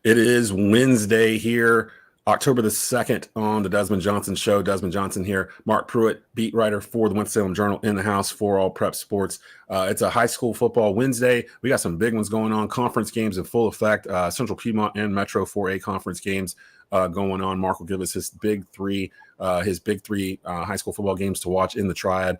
It is Wednesday here, October the 2nd on the Desmond Johnson Show. Desmond Johnson here. Marc Pruitt, beat writer for the Winston Salem Journal, in the house for all prep sports. It's a high school football Wednesday. We got some big ones going on. Conference games in full effect. Central Piedmont and Metro 4A conference games going on. Marc will give us his big three high school football games to watch in the Triad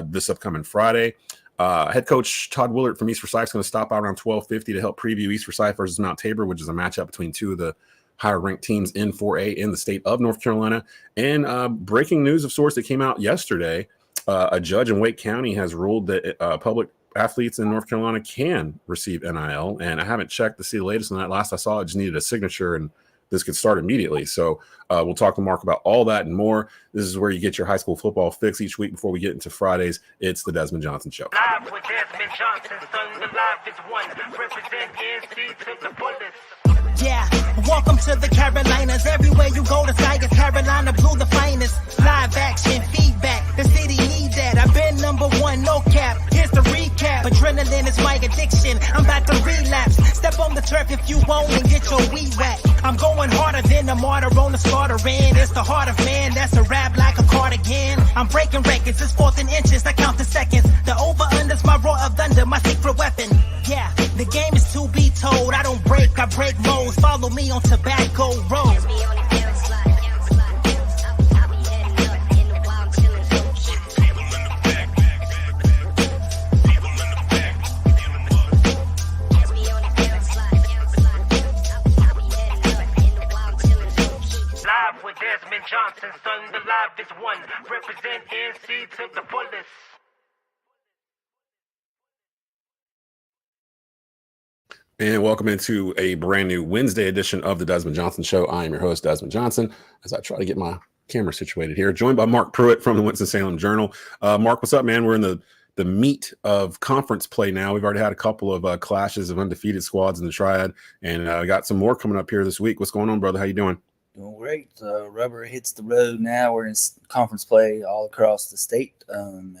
this upcoming Friday. Head coach Todd Willert from East Forsyth is going to stop by around 12:50 to help preview East Forsyth versus Mount Tabor, which is a matchup between two of the higher-ranked teams in 4A in the state of North Carolina. And breaking news of sorts that came out yesterday, a judge in Wake County has ruled that public athletes in North Carolina can receive NIL. And I haven't checked to see the latest on that. Last I saw, it just needed a signature, and this could start immediately. So we'll talk to Marc about all that and more. This is where you get your high school football fix each week before we get into Fridays. It's the Desmond Johnson Show. Live with Desmond Johnson, son, the live is one. Represent NC to the fullest. Yeah, welcome to the Carolinas. Everywhere you go, the sky is Carolina blue, the finest. Live action, feedback, the city need that. I've been number one, no cap. Here's the recap. Adrenaline is my addiction. I'm about to relapse. Step on the turf if you want and get your weed whack. I'm going harder than a martyr on the slaughter end. It's the heart of man, that's a rap like a cardigan. I'm breaking records, it's fourth and inches, I count the seconds. The over-under's my roar of thunder, my secret weapon. Yeah, the game is to be told. I don't break, I break modes. Follow me on Tobacco Road. Desmond Johnson, son, the live is one. Represent NC to the fullest. And welcome into a brand new Wednesday edition of the Desmond Johnson Show. I am your host, Desmond Johnson, as I try to get my camera situated here. Joined by Marc Pruitt from the Winston Salem Journal. Marc, what's up, man? We're in the meat of conference play now. We've already had a couple of clashes of undefeated squads in the Triad, and got some more coming up here this week. What's going on, brother? How you doing? Doing great. Rubber hits the road now. We're in conference play all across the state, and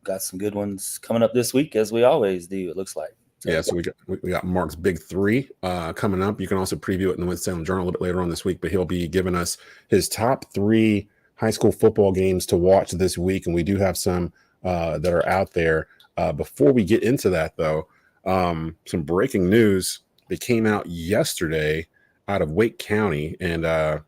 got some good ones coming up this week, as we always do, it looks like. So we got Marc's big three coming up. You can also preview it in the Winston Salem Journal a little bit later on this week, but he'll be giving us his top three high school football games to watch this week, and we do have some that are out there. Before we get into that, though, some breaking news that came out yesterday out of Wake County, and I'm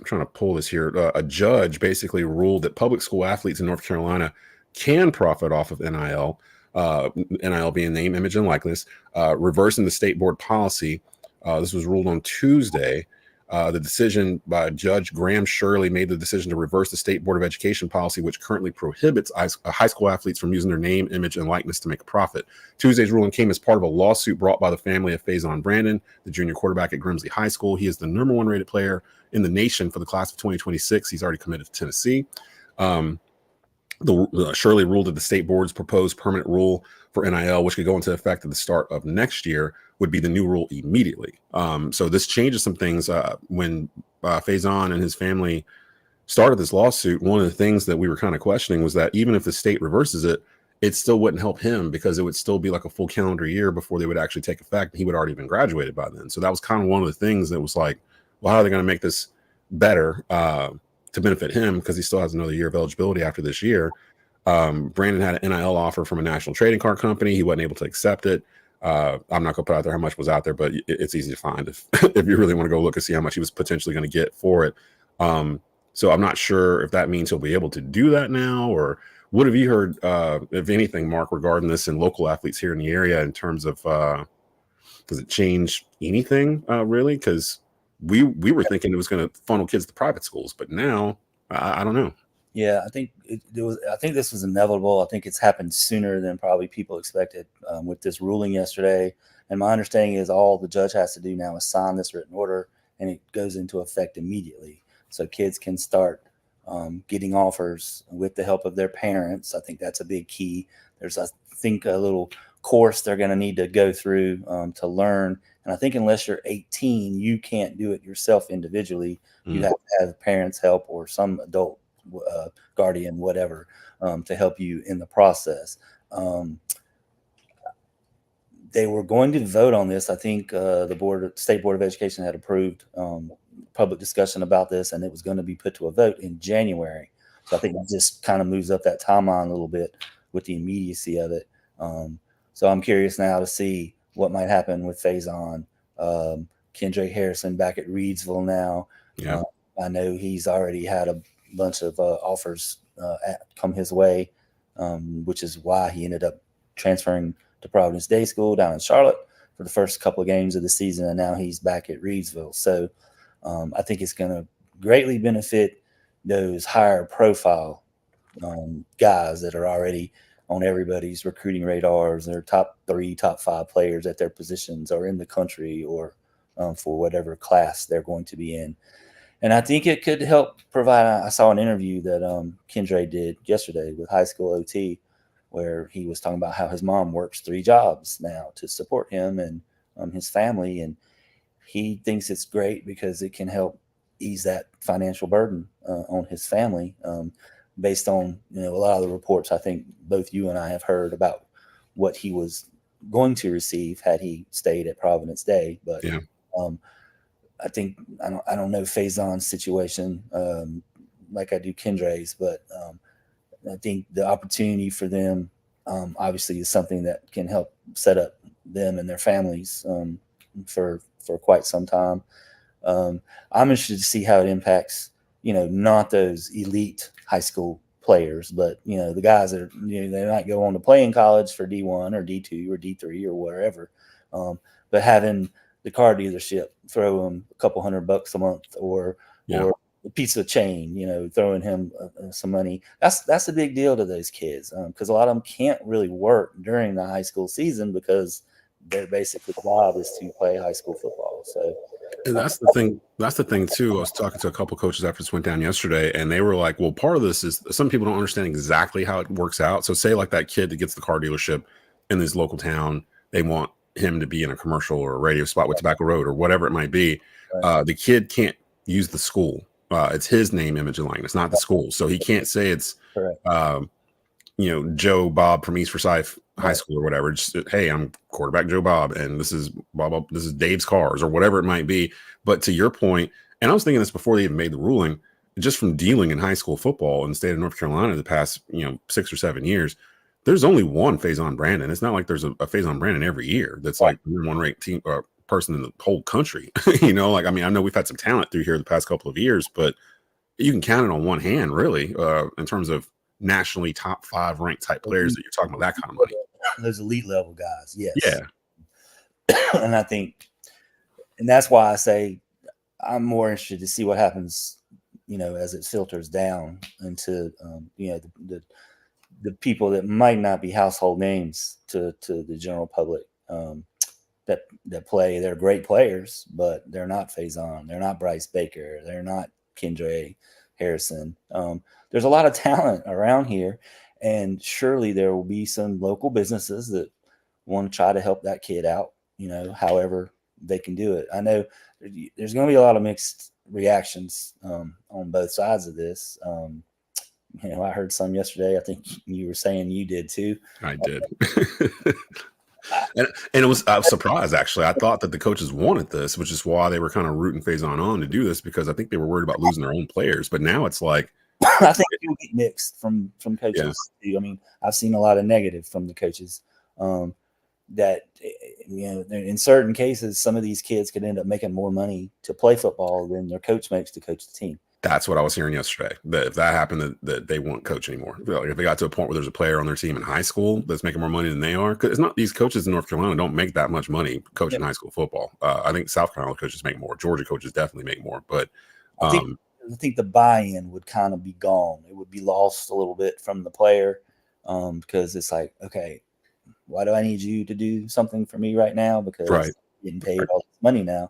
trying to pull this here. A judge basically ruled that public school athletes in North Carolina can profit off of NIL, NIL being name, image, and likeness, reversing the state board policy. This was ruled on Tuesday. The decision by Judge Graham Shirley made the decision to reverse the State Board of Education policy, which currently prohibits high school athletes from using their name, image, and likeness to make a profit. Tuesday's ruling came as part of a lawsuit brought by the family of Faison Brandon, the junior quarterback at Grimsley High School. He is the number one rated player in the nation for the class of 2026. He's already committed to Tennessee. Shirley ruled that the state board's proposed permanent rule for NIL, which could go into effect at the start of next year, would be the new rule immediately. So this changes some things. When Faison and his family started this lawsuit, one of the things that we were kind of questioning was that even if the state reverses it, it still wouldn't help him, because it would still be like a full calendar year before they would actually take effect. He would already been graduated by then. So that was kind of one of the things that was like, well, how are they going to make this better to benefit him, because he still has another year of eligibility after this year. Brandon had an NIL offer from a national trading card company. He wasn't able to accept it. I'm not going to put out there how much was out there, but it's easy to find if you really want to go look and see how much he was potentially going to get for it. So I'm not sure if that means he'll be able to do that now, or what have you heard, if anything, Marc, regarding this and local athletes here in the area in terms of does it change anything really? Because we were thinking it was going to funnel kids to private schools, but now I don't know. Yeah, I think I think this was inevitable. I think it's happened sooner than probably people expected with this ruling yesterday. And my understanding is all the judge has to do now is sign this written order, and it goes into effect immediately. So kids can start getting offers with the help of their parents. I think that's a big key. There's, I think, a little course they're going to need to go through to learn. And I think unless you're 18, you can't do it yourself individually. You have to have parents' help or some adult guardian, whatever, to help you in the process. they were going to vote on this. I think the State Board of Education had approved public discussion about this, and it was going to be put to a vote in January. So I think it just kind of moves up that timeline a little bit with the immediacy of it. So I'm curious now to see what might happen with Faison. Kendrick Harrison back at Reidsville now. Yeah. I know he's already had a bunch of offers come his way, which is why he ended up transferring to Providence Day School down in Charlotte for the first couple of games of the season, and now he's back at Reidsville. So I think it's going to greatly benefit those higher profile guys that are already on everybody's recruiting radars. They're top 3, top 5 players at their positions or in the country or for whatever class they're going to be in. And I think it could help provide. I saw an interview that Kendra did yesterday with High School OT, where he was talking about how his mom works 3 jobs now to support him and his family. And he thinks it's great because it can help ease that financial burden on his family, based on a lot of the reports I think both you and I have heard about what he was going to receive had he stayed at Providence Day. But Yeah. I think I don't know Faison's situation like I do Kendra's, but I think the opportunity for them obviously is something that can help set up them and their families for quite some time. I'm interested to see how it impacts, not those elite high school players, but the guys that are, they might go on to play in college for D1 or D2 or D3 or whatever. But having the car dealership throw him a couple $100 a month or a pizza chain, throwing him some money. That's a big deal to those kids because a lot of them can't really work during the high school season because their basic job is to play high school football. So. And that's the thing. That's the thing too. I was talking to a couple coaches after this went down yesterday, and they were like, "Well, part of this is some people don't understand exactly how it works out." So, say like that kid that gets the car dealership in this local town, they want him to be in a commercial or a radio spot with Tobacco Road or whatever it might be. The kid can't use the school. It's his name, image, and likeness, not the school. So he can't say it's Joe Bob from East Forsyth High School or whatever. Just, hey, I'm quarterback Joe Bob, and this is Bob. This is Dave's Cars or whatever it might be. But to your point, and I was thinking this before they even made the ruling, just from dealing in high school football in the state of North Carolina the past 6 or 7 years, there's only one Faison Brandon. It's not like there's a Faison Brandon every year that's like the number 1 ranked team person in the whole country. I know we've had some talent through here the past couple of years, but you can count it on one hand, really, in terms of nationally top 5 ranked type players that you're talking about that kind of money. Those elite level guys, yes. Yeah. And I think, and that's why I say I'm more interested to see what happens, as it filters down into, the people that might not be household names to the general public that play. They're great players, but they're not Faison. They're not Bryce Baker. They're not Kendra Harrison. There's a lot of talent around here, and surely there will be some local businesses that want to try to help that kid out, however they can do it. I know there's going to be a lot of mixed reactions on both sides of this. I heard some yesterday. I think you were saying you did too. I did. And I was surprised, actually. I thought that the coaches wanted this, which is why they were kind of rooting Faison on to do this, because I think they were worried about losing their own players. But now it's like, I think it will get mixed from coaches. Yeah. I mean, I've seen a lot of negative from the coaches that, in certain cases, some of these kids could end up making more money to play football than their coach makes to coach the team. That's what I was hearing yesterday, that if that happened, that they won't coach anymore. Like if they got to a point where there's a player on their team in high school that's making more money than they are, because it's not, these coaches in North Carolina don't make that much money coaching high school football. I think South Carolina coaches make more. Georgia coaches definitely make more. But I think the buy-in would kind of be gone. It would be lost a little bit from the player because it's like, okay, why do I need you to do something for me right now? Because I'm getting paid all this money now.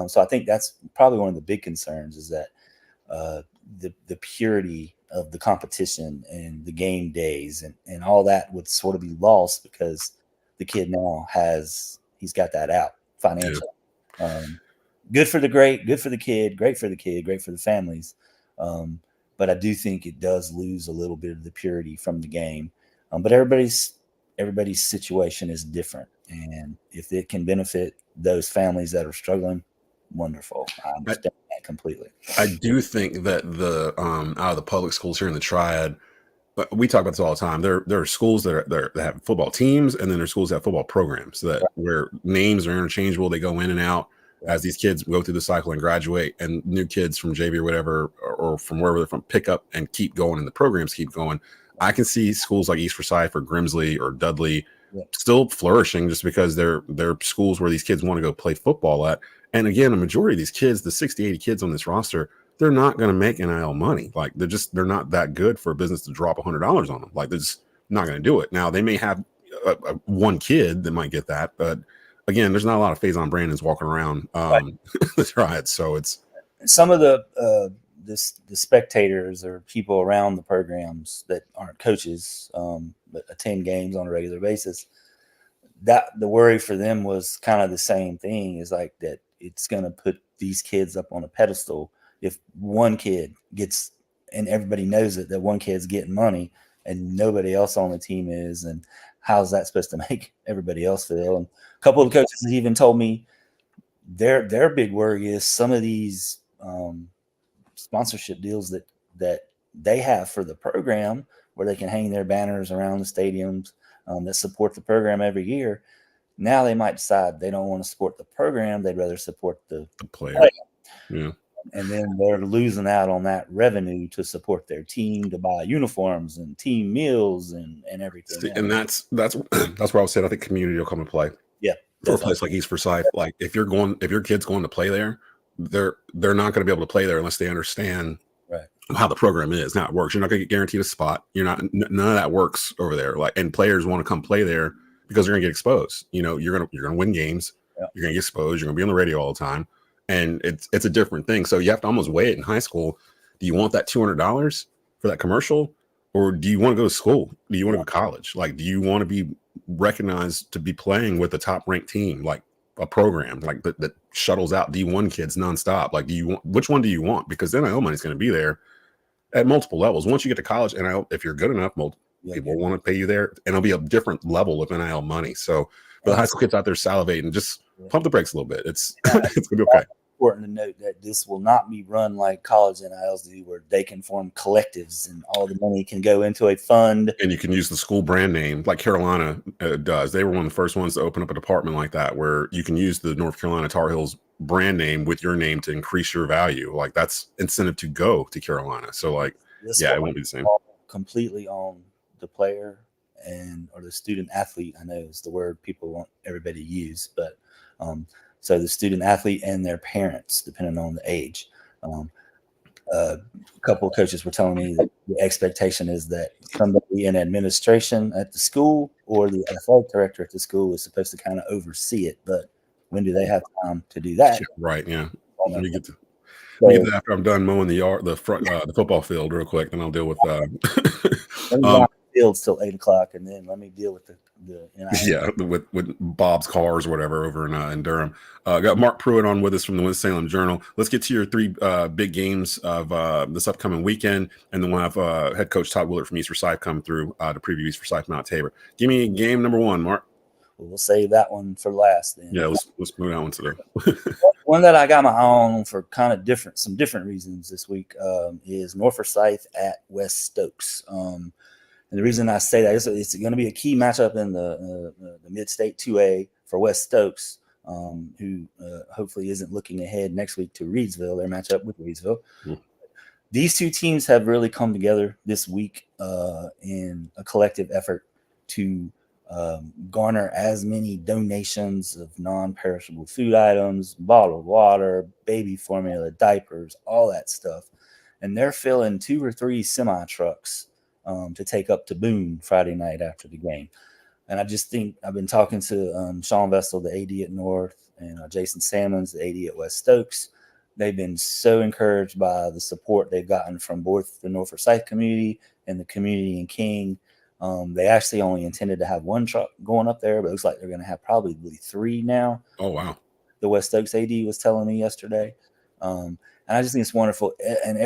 So I think that's probably one of the big concerns is that the purity of the competition and the game days and all that would sort of be lost because the kid now he's got that out financially. Good for the good for the kid, great for the families. But I do think it does lose a little bit of the purity from the game. But everybody's everybody's situation is different. And if it can benefit those families that are struggling, wonderful. I understand that completely. I do think that the out of the public schools here in the Triad, we talk about this all the time. There are schools that have football teams, and then there's schools that have football programs where names are interchangeable. They go in and out as these kids go through the cycle and graduate, and new kids from JV or whatever, or from wherever they're from, pick up and keep going, and the programs keep going. I can see schools like East Forsyth or Grimsley or Dudley still flourishing just because they're schools where these kids want to go play football at. And again, a majority of these kids, the 60, 80 kids on this roster, they're not going to make NIL money. Like they're not that good for a business to drop $100 on them. Like they're just not going to do it. Now they may have one kid that might get that, but again, there's not a lot of Faison Brandons walking around the Triad. So it's some of the spectators or people around the programs that aren't coaches, but attend games on a regular basis. That the worry for them was kind of the same thing, is like that it's going to put these kids up on a pedestal. If one kid gets, and everybody knows it, that one kid's getting money and nobody else on the team is, and how's that supposed to make everybody else feel? And a couple of coaches even told me their big worry is some of these sponsorship deals that they have for the program, where they can hang their banners around the stadiums that support the program every year. Now they might decide they don't want to support the program. They'd rather support the player. Yeah. And then they're losing out on that revenue to support their team, to buy uniforms and team meals and everything. And that's where I was saying I think community will come into play. Yeah. For a place like East Forsyth, like if your kid's going to play there, they're not going to be able to play there unless they understand how the program is, how it works. You're not going to get guaranteed a spot. None of that works over there. Like, and players want to come play there because they're going to get exposed. You're going to win games. Yeah. You're going to get exposed. You're going to be on the radio all the time. And it's a different thing. So you have to almost weigh it in high school. Do you want that $200 for that commercial, or do you want to go to school? Do you want to go to college? Like, do you want to be recognized to be playing with a top ranked team, like a program like that shuttles out D1 kids nonstop? Like, which one do you want? Because NIL money is going to be there at multiple levels. Once you get to college, NIL, if you're good enough, people want to pay you there, and it'll be a different level of NIL money. So for the high school kids out there salivating, just pump the brakes a little bit. It's it's gonna be okay. Important to note that this will not be run like college NILs do, where they can form collectives and all the money can go into a fund. And you can use the school brand name like Carolina does. They were one of the first ones to open up a department like that, where you can use the North Carolina Tar Heels brand name with your name to increase your value. Like, that's incentive to go to Carolina. So like, it won't be the same. Completely on the player or the student athlete, I know is the word people want everybody to use, but so the student athlete and their parents, depending on the age. A couple of coaches were telling me that the expectation is that somebody in administration at the school or the athletic director at the school is supposed to kind of oversee it. But when do they have time to do that? Right. Yeah. Let me get that after I'm done mowing the football field real quick, then I'll deal with fields till 8 o'clock, and then let me deal with the with Bob's Cars or whatever over in Durham. Got Marc Pruitt on with us from the Winston Salem Journal. Let's get to your three big games of this upcoming weekend, and then we'll have head coach Todd Willert from East Forsyth come through to preview East Forsyth Mount Tabor. Give me game number one, Mark. We'll save that one for last. Then. Yeah, let's move that one to the one that I got my eye on for kind of some different reasons this week is North Forsyth at West Stokes. And the reason I say that is it's going to be a key matchup in the Mid-State 2A for West Stokes, who hopefully isn't looking ahead next week to Reedsville, their matchup with Reedsville. Mm-hmm. These two teams have really come together this week in a collective effort to garner as many donations of non-perishable food items, bottled water, baby formula, diapers, all that stuff. And they're filling 2 or 3 semi-trucks to take up to Boone Friday night after the game. And I just think I've been talking to Sean Vestal, the AD at North, and Jason Salmons, the AD at West Stokes. They've been so encouraged by the support they've gotten from both the North Forsyth community and the community in King. They actually only intended to have 1 truck going up there, but it looks like they're going to have probably 3 now. Oh, wow. The West Stokes AD was telling me yesterday. And I just think it's wonderful. And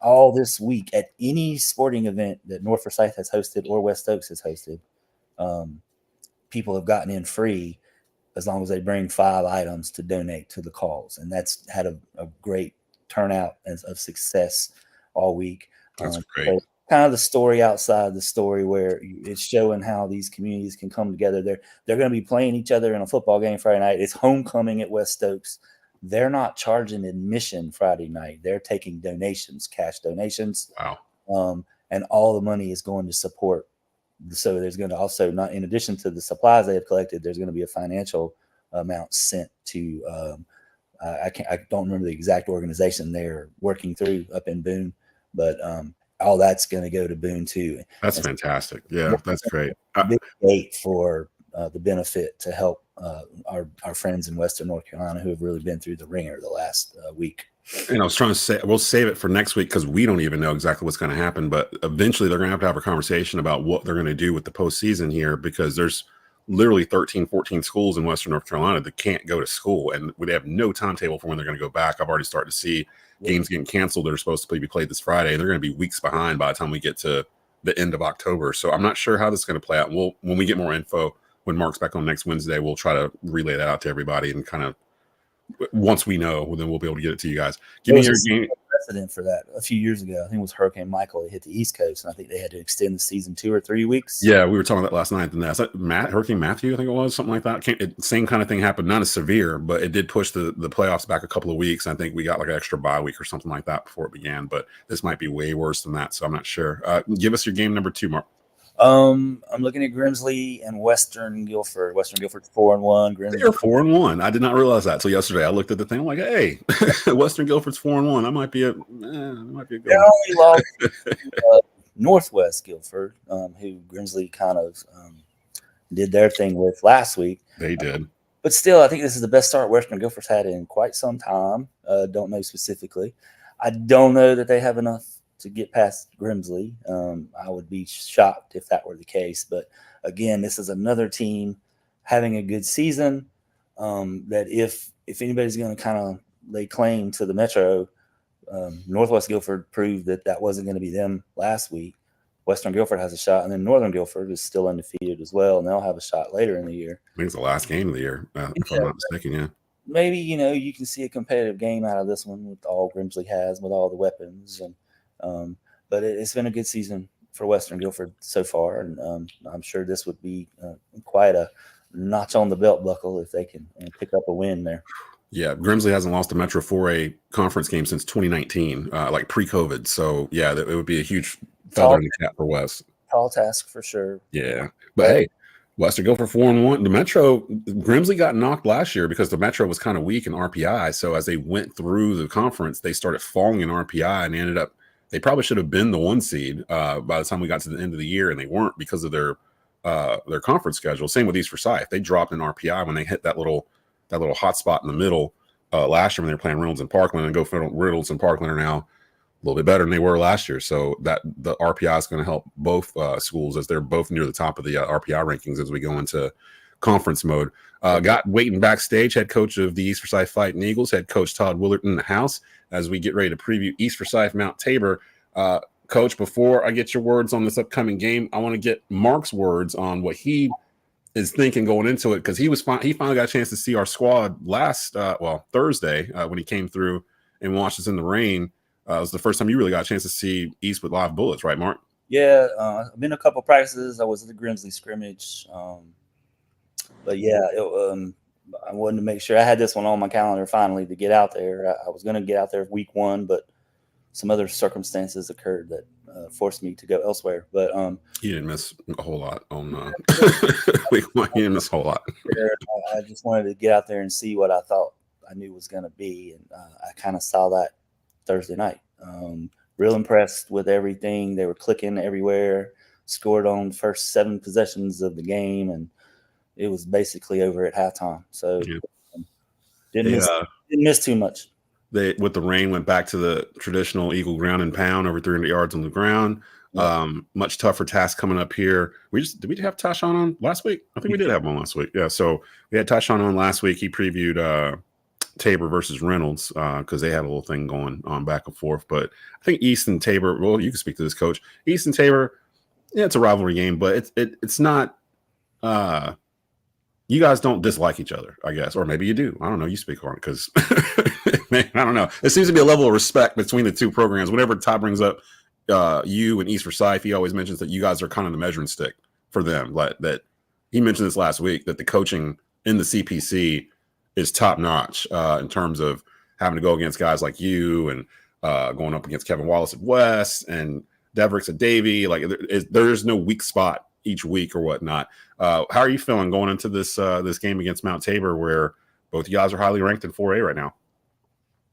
all this week at any sporting event that North Forsyth has hosted or West Stokes has hosted, people have gotten in free as long as they bring 5 items to donate to the cause. And that's had a great turnout of success all week. That's great. So kind of the story outside the story where it's showing how these communities can come together. They're going to be playing each other in a football game Friday night. It's homecoming at West Stokes. They're not charging admission Friday night. They're taking donations, cash donations. Wow. And all the money is going to support. So there's going to also, not in addition to the supplies they have collected, there's going to be a financial amount sent to I don't remember the exact organization they're working through up in Boone, but all that's going to go to Boone too. That's fantastic. Yeah, that's great. Big date for the benefit to help our friends in Western North Carolina who have really been through the ringer the last week. And I was trying to say, we'll save it for next week because we don't even know exactly what's going to happen. But eventually they're going to have a conversation about what they're going to do with the postseason here, because there's literally 13, 14 schools in Western North Carolina that can't go to school. And they have no timetable for when they're going to go back. I've already started to see games getting canceled that are supposed to be played this Friday. They're going to be weeks behind by the time we get to the end of October. So I'm not sure how this is going to play out. When we get more info, when Mark's back on next Wednesday, we'll try to relay that out to everybody, and kind of once we know, then we'll be able to get it to you guys. Give me your game. Precedent for that a few years ago. I think it was Hurricane Michael. It hit the East Coast, and I think they had to extend the season 2 or 3 weeks. Yeah, we were talking about that last night. And that's Hurricane Matthew, I think it was, something like that. Same kind of thing happened, not as severe, but it did push the playoffs back a couple of weeks. I think we got like an extra bye week or something like that before it began. But this might be way worse than that, so I'm not sure. Give us your game number 2, Mark. I'm looking at Grimsley and Western Guilford. Western Guilford's 4-1. Grimsley. They're 4-1. I did not realize that till yesterday. I looked at the thing. I'm like, hey, Western Guilford's 4-1. That might be a good they only lost Northwest Guilford, who Grimsley kind of did their thing with last week. They did. But still, I think this is the best start Western Guilford's had in quite some time. Don't know specifically. I don't know that they have enough to get past Grimsley. I would be shocked if that were the case. But again, this is another team having a good season. That if anybody's going to kind of lay claim to the Metro, Northwest Guilford proved that wasn't going to be them last week. Western Guilford has a shot, and then Northern Guilford is still undefeated as well, and they'll have a shot later in the year. I think it's the last game of the year, if I'm not mistaken. Yeah. Maybe you can see a competitive game out of this one with all Grimsley has, with all the weapons, and but it's been a good season for Western Guilford so far, and I'm sure this would be quite a notch on the belt buckle if they can pick up a win there. Yeah, Grimsley hasn't lost a Metro 4A conference game since 2019, like pre-COVID. So yeah, it would be a huge feather in the cap for West. Tall task for sure. Yeah, but hey, Western Guilford 4-1. The Metro, Grimsley got knocked last year because the Metro was kind of weak in RPI. So as they went through the conference, they started falling in RPI, and they ended up. They probably should have been the 1 seed by the time we got to the end of the year, and they weren't because of their conference schedule. Same with East Forsyth. They dropped in RPI when they hit that little hot spot in the middle last year when they were playing Reynolds and Parkland, and Reynolds and Parkland are now a little bit better than they were last year. So that the RPI is going to help both schools, as they're both near the top of the RPI rankings as we go into conference mode. Got waiting backstage, head coach of the East Forsyth Fighting Eagles, head coach Todd Willert in the house as we get ready to preview East Forsyth Mount Tabor. Coach, before I get your words on this upcoming game, I want to get Mark's words on what he is thinking going into it, because he finally got a chance to see our squad last Thursday when he came through and watched us in the rain. It was the first time you really got a chance to see East with live bullets, right, Mark? Yeah, I've been to a couple of practices. I was at the Grimsley scrimmage, but yeah, I wanted to make sure I had this one on my calendar finally to get out there. I was going to get out there week 1, but some other circumstances occurred that forced me to go elsewhere. But you didn't miss a whole lot on week 1. You didn't miss a whole lot. I just wanted to get out there and see what I thought I knew was going to be, and I kind of saw that Thursday night. Real impressed with everything. They were clicking everywhere, scored on first 7 possessions of the game, and it was basically over at halftime. So didn't miss too much. They, with the rain, went back to the traditional Eagle ground and pound, over 300 yards on the ground. Yeah. Much tougher task coming up here. Did we have Tashawn on last week? I think we did have him on last week. Yeah, so we had Tashawn on last week. He previewed Tabor versus Reynolds because they had a little thing going on back and forth. But I think East and Tabor. Well, you can speak to this, Coach. East and Tabor. Yeah, it's a rivalry game, but it's not. you guys don't dislike each other, I guess, or maybe you do. I don't know. You speak on it because I don't know. It seems to be a level of respect between the two programs. Whenever Todd brings up you and East Forsyth, he always mentions that you guys are kind of the measuring stick for them. Like that, he mentioned this last week that the coaching in the CPC is top notch in terms of having to go against guys like you and going up against Kevin Wallace at West and Devericks at Davie. Like there's no weak spot each week or whatnot. How are you feeling going into this game against Mount Tabor, where both you guys are highly ranked in 4A right now?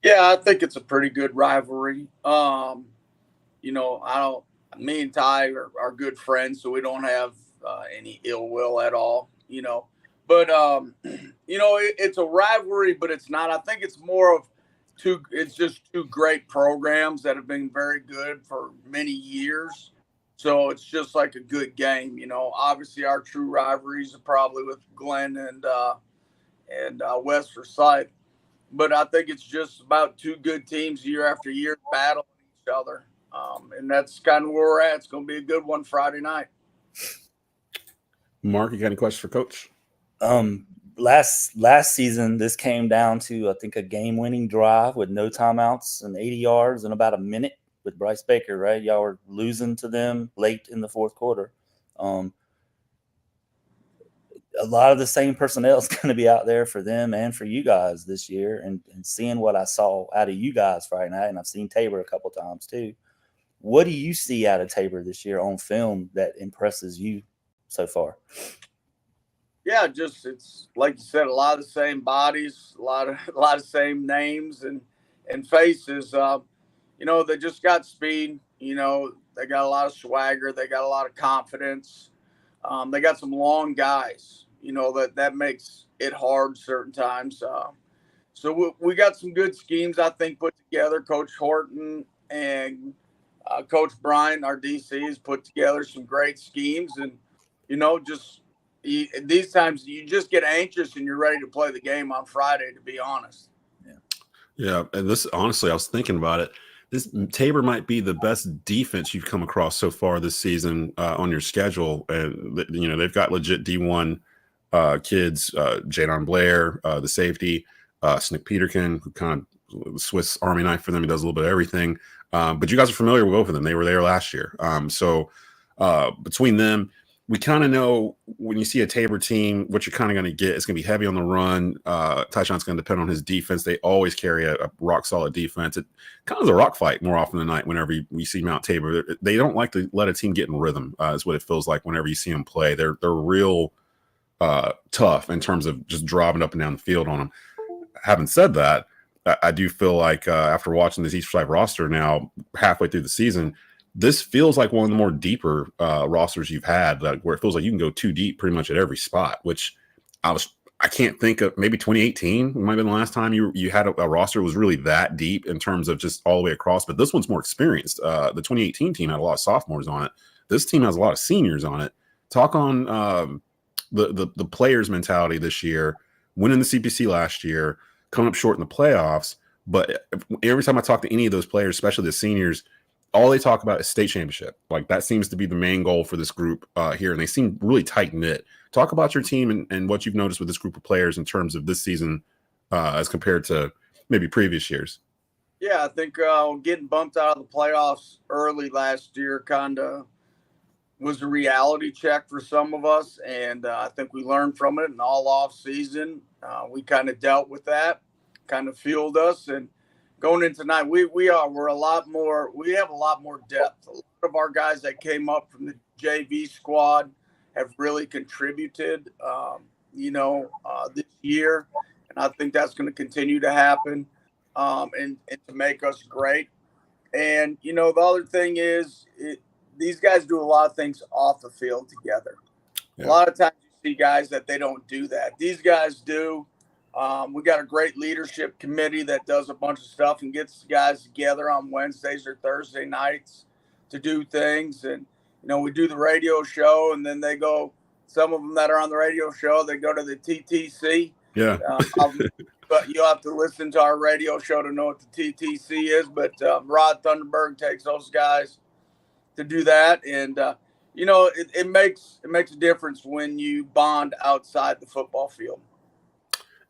Yeah, I think it's a pretty good rivalry. Me and Ty are good friends, so we don't have any ill will at all, But, it's a rivalry, but it's not. I think it's more of it's just two great programs that have been very good for many years. So it's just like a good game, Obviously, our true rivalries are probably with Glenn and West Forsyth. But I think it's just about two good teams year after year battling each other. And that's kind of where we're at. It's going to be a good one Friday night. Mark, you got any questions for Coach? Last season, this came down to, I think, a game-winning drive with no timeouts and 80 yards in about a minute with Bryce Baker, right? Y'all were losing to them late in the fourth quarter. A lot of the same personnel is going to be out there for them and for you guys this year. And seeing what I saw out of you guys Friday night, and I've seen Tabor a couple times too. What do you see out of Tabor this year on film that impresses you so far? Yeah, just it's like you said, a lot of the same bodies, a lot of same names and faces. They just got speed. They got a lot of swagger. They got a lot of confidence. They got some long guys. That makes it hard certain times. So we got some good schemes, I think, put together. Coach Horton and Coach Bryan, our DC, has put together some great schemes. And, these times you just get anxious and you're ready to play the game on Friday, to be honest. Yeah. And this, honestly, I was thinking about it. This Tabor might be the best defense you've come across so far this season on your schedule. And, they've got legit D1 kids, Jadon Blair, the safety, Snick Peterkin, who kind of Swiss Army knife for them. He does a little bit of everything. But you guys are familiar with both of them. They were there last year. So between them, we kind of know when you see a Tabor team, what you're kind of going to get. It's going to be heavy on the run. Tyshawn's going to depend on his defense. They always carry a rock-solid defense. It kind of is a rock fight more often than not whenever we see Mount Tabor. They don't like to let a team get in rhythm, is what it feels like whenever you see them play. They're real tough in terms of just driving up and down the field on them. Having said that, I do feel like after watching this East Forsyth roster now halfway through the season, this feels like one of the more deeper rosters you've had, where it feels like you can go too deep pretty much at every spot, which I can't think of. Maybe 2018 might have been the last time you had a roster that was really that deep in terms of just all the way across. But this one's more experienced. The 2018 team had a lot of sophomores on it. This team has a lot of seniors on it. Talk on the players' mentality this year, winning the CPC last year, coming up short in the playoffs. But every time I talk to any of those players, especially the seniors, all they talk about is state championship. Like that seems to be the main goal for this group here. And they seem really tight knit. Talk about your team and what you've noticed with this group of players in terms of this season as compared to maybe previous years. Yeah, I think getting bumped out of the playoffs early last year kind of was a reality check for some of us. And I think we learned from it in all off season. We kind of dealt with that, kind of fueled us. And going into tonight, we have a lot more depth. A lot of our guys that came up from the JV squad have really contributed, this year. And I think that's going to continue to happen and to make us great. And, the other thing is these guys do a lot of things off the field together. Yeah. A lot of times you see guys that they don't do that. These guys do. We got a great leadership committee that does a bunch of stuff and gets guys together on Wednesdays or Thursday nights to do things. And, we do the radio show, and then they go, some of them that are on the radio show, they go to the TTC. Yeah. But you'll have to listen to our radio show to know what the TTC is. But Rod Thunderberg takes those guys to do that. And, it makes a difference when you bond outside the football field.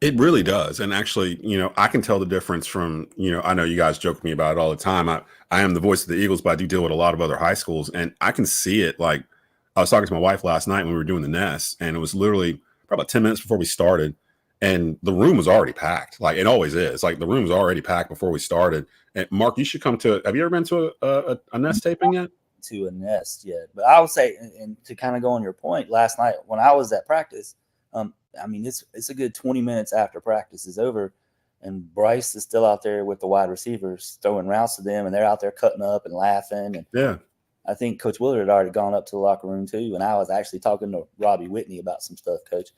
It really does. And actually, I can tell the difference from, I know you guys joke with me about it all the time. I am the voice of the Eagles, but I do deal with a lot of other high schools. And I can see it. Like, I was talking to my wife last night when we were doing the nest, and it was literally probably about 10 minutes before we started. And the room was already packed. Like it always is. Like the room was already packed before we started. And Mark, you should come to have you ever been to a nest taping yet? To a nest yet. But I would say, and to kind of go on your point, last night when I was at practice, it's a good 20 minutes after practice is over, and Bryce is still out there with the wide receivers throwing routes to them, and they're out there cutting up and laughing. And yeah, I think Coach Willert had already gone up to the locker room too, and I was actually talking to Robbie Whitney about some stuff, Coach.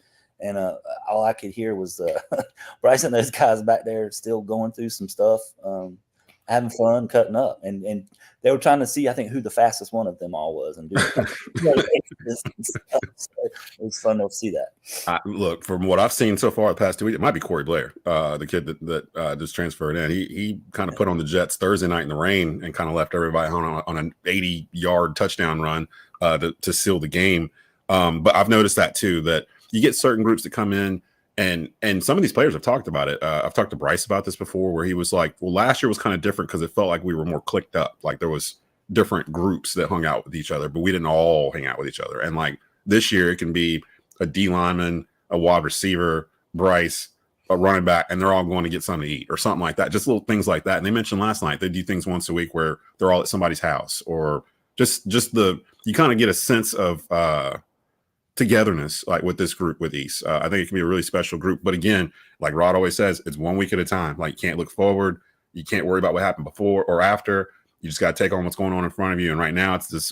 And all I could hear was Bryce and those guys back there still going through some stuff, having fun, cutting up, and they were trying to see, I think, who the fastest one of them all was, and it was fun to see that. Look, from what I've seen so far the past 2 weeks, it might be Corey Blair, the kid that just transferred in. He kind of put on the Jets Thursday night in the rain and kind of left everybody on an 80-yard touchdown run to seal the game. But I've noticed that too, that you get certain groups that come in. And some of these players have talked about it. I've talked to Bryce about this before, where he was like, well, last year was kind of different because it felt like we were more clicked up. Like there was different groups that hung out with each other, but we didn't all hang out with each other. And like this year, it can be a D lineman, a wide receiver, Bryce, a running back, and they're all going to get something to eat or something like that. Just little things like that. And they mentioned last night they do things once a week where they're all at somebody's house, or just you kind of get a sense of togetherness, like with this group with East. I think it can be a really special group. But again, like Rod always says, it's 1 week at a time. Like you can't look forward. You can't worry about what happened before or after. You just got to take on what's going on in front of you. And right now it's this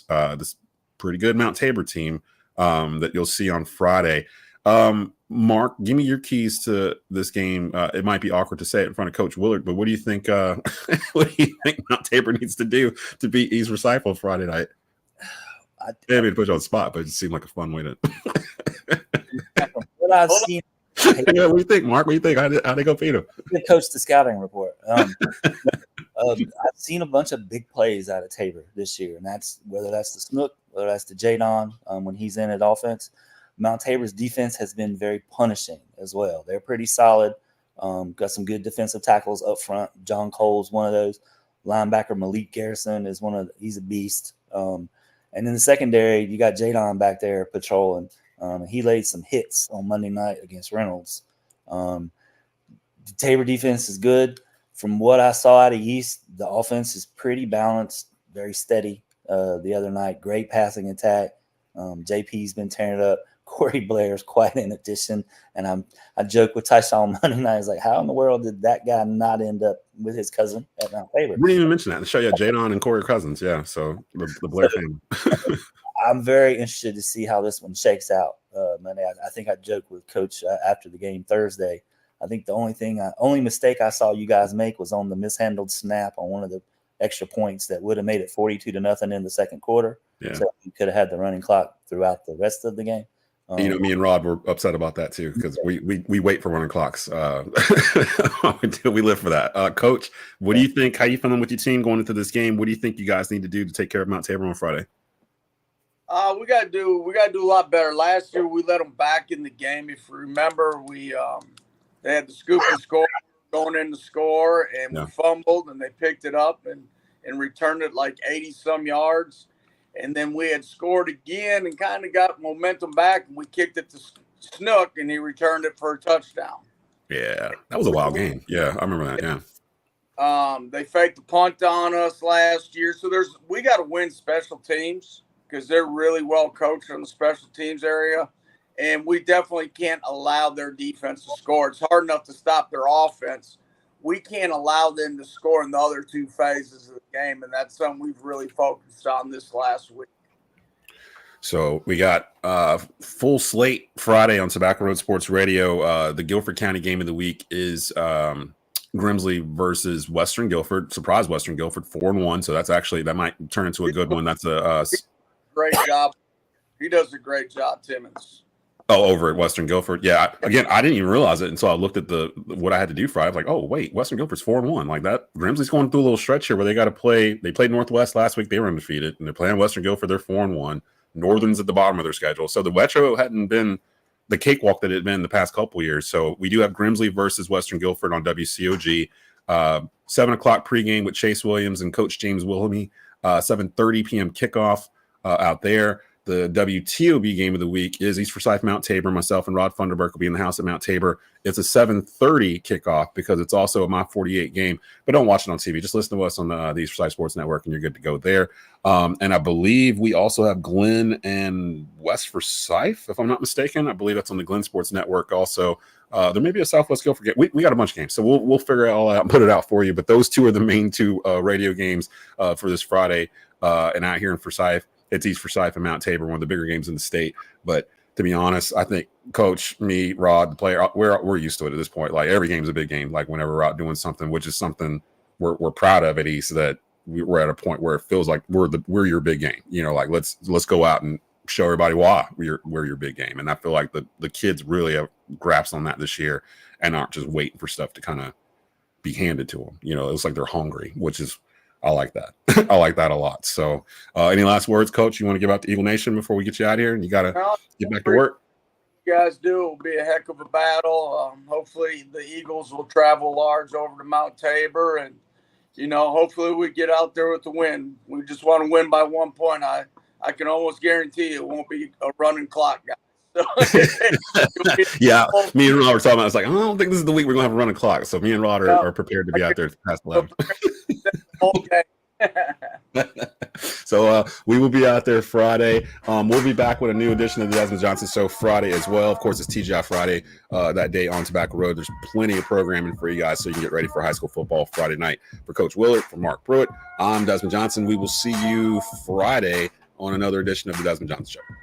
pretty good Mount Tabor team that you'll see on Friday. Mark, give me your keys to this game. It might be awkward to say it in front of Coach Willert, but what do you think? What do you think Mount Tabor needs to do to beat East Recital Friday night? Maybe to put you on the spot, but it seemed like a fun way to. What I've seen. What do you think, Mark? What do you think? How they go beat him? Coach the scouting report. I've seen a bunch of big plays out of Tabor this year, and that's whether that's the Snook, whether that's the Jadon when he's in at offense. Mount Tabor's defense has been very punishing as well. They're pretty solid. Got some good defensive tackles up front. John Cole's one of those. Linebacker Malik Garrison is he's a beast. And in the secondary, you got Jadon back there patrolling. He laid some hits on Monday night against Reynolds. The Tabor defense is good. From what I saw out of East, the offense is pretty balanced, very steady the other night. Great passing attack. JP's been tearing it up. Corey Blair's quite an addition. And I joke with Tyshawn Monday night. I was like, how in the world did that guy not end up with his cousin at Mount Tabor? We didn't even mention that. To show you Jadon and Corey Cousins. Yeah, so the Blair family. I'm very interested to see how this one shakes out Monday. I think I joked with Coach after the game Thursday. I think the only mistake I saw you guys make was on the mishandled snap on one of the extra points that would have made it 42-0 in the second quarter. Yeah. So you could have had the running clock throughout the rest of the game. Me and Rod were upset about that too, because we wait for running clocks. We live for that. Coach, what do you think? How you feeling with your team going into this game? What do you think you guys need to do to take care of Mount Tabor on Friday? We gotta do a lot better. Last year we let them back in the game. If you remember, they had the scoop and score going in the score, and we fumbled, and they picked it up and returned it like 80-some yards. And then we had scored again and kind of got momentum back, and we kicked it to Snook, and he returned it for a touchdown. Yeah, that was a wild game. Yeah, I remember that. Yeah. They faked the punt on us last year, so we got to win special teams because they're really well coached in the special teams area, and we definitely can't allow their defense to score. It's hard enough to stop their offense. We can't allow them to score in the other two phases of the game, and that's something we've really focused on this last week. So we got full slate Friday on Tobacco Road Sports Radio. The Guilford County game of the week is Grimsley versus Western Guilford. Surprise, Western Guilford 4-1. So that might turn into a good one. That's a great job. He does a great job, Timmons. Oh, over at Western Guilford. Yeah. Again, I didn't even realize it until I looked at what I had to do Friday. I was like, oh, wait, Western Guilford's 4-1. Like that. Grimsley's going through a little stretch here where they got to play. They played Northwest last week. They were undefeated. And they're playing Western Guilford. They're 4-1. Northern's at the bottom of their schedule. So the Wetro hadn't been the cakewalk that it had been the past couple of years. So we do have Grimsley versus Western Guilford on WCOG. 7 o'clock pregame with Chase Williams and Coach James Wilhelmy. 7:30 p.m. kickoff out there. The WTOB game of the week is East Forsyth Mount Tabor. Myself and Rod Funderburk will be in the house at Mount Tabor. It's a 7:30 kickoff because it's also a My 48 game. But don't watch it on TV. Just listen to us on the East Forsyth Sports Network, and you're good to go there. And I believe we also have Glenn and West Forsyth, if I'm not mistaken. I believe that's on the Glenn Sports Network also. There may be a Southwest Guilford game. We got a bunch of games, so we'll figure it all out and put it out for you. But those two are the main two radio games for this Friday. And out here in Forsyth, it's East Forsyth and Mount Tabor, one of the bigger games in the state. But to be honest, I think Coach, me, Rod, the player, we're used to it at this point. Like every game's a big game. Like whenever we're out doing something, which is something we're proud of at East, that we're at a point where it feels like we're your big game. You know, like let's go out and show everybody why we're your big game. And I feel like the kids really have grasped on that this year and aren't just waiting for stuff to kind of be handed to them. You know, it's like they're hungry, which is, I like that. I like that a lot. So any last words, Coach, you want to give out to Eagle Nation before we get you out of here? And you got to get back to work. You guys do. It'll be a heck of a battle. Hopefully the Eagles will travel large over to Mount Tabor. And, you know, hopefully we get out there with the win. We just want to win by 1 point. I can almost guarantee it won't be a running clock, guys. So, yeah, me and Rod were talking about. I was like, I don't think this is the week we're gonna have a running clock. So me and Rod are prepared to be out there past 11. Okay. So we will be out there Friday. We'll be back with a new edition of the Desmond Johnson Show Friday as well. Of course, it's TGI Friday that day on Tobacco Road. There's plenty of programming for you guys so you can get ready for high school football Friday night. For Coach Willert, for Marc Pruitt, I'm Desmond Johnson. We will see you Friday on another edition of the Desmond Johnson Show.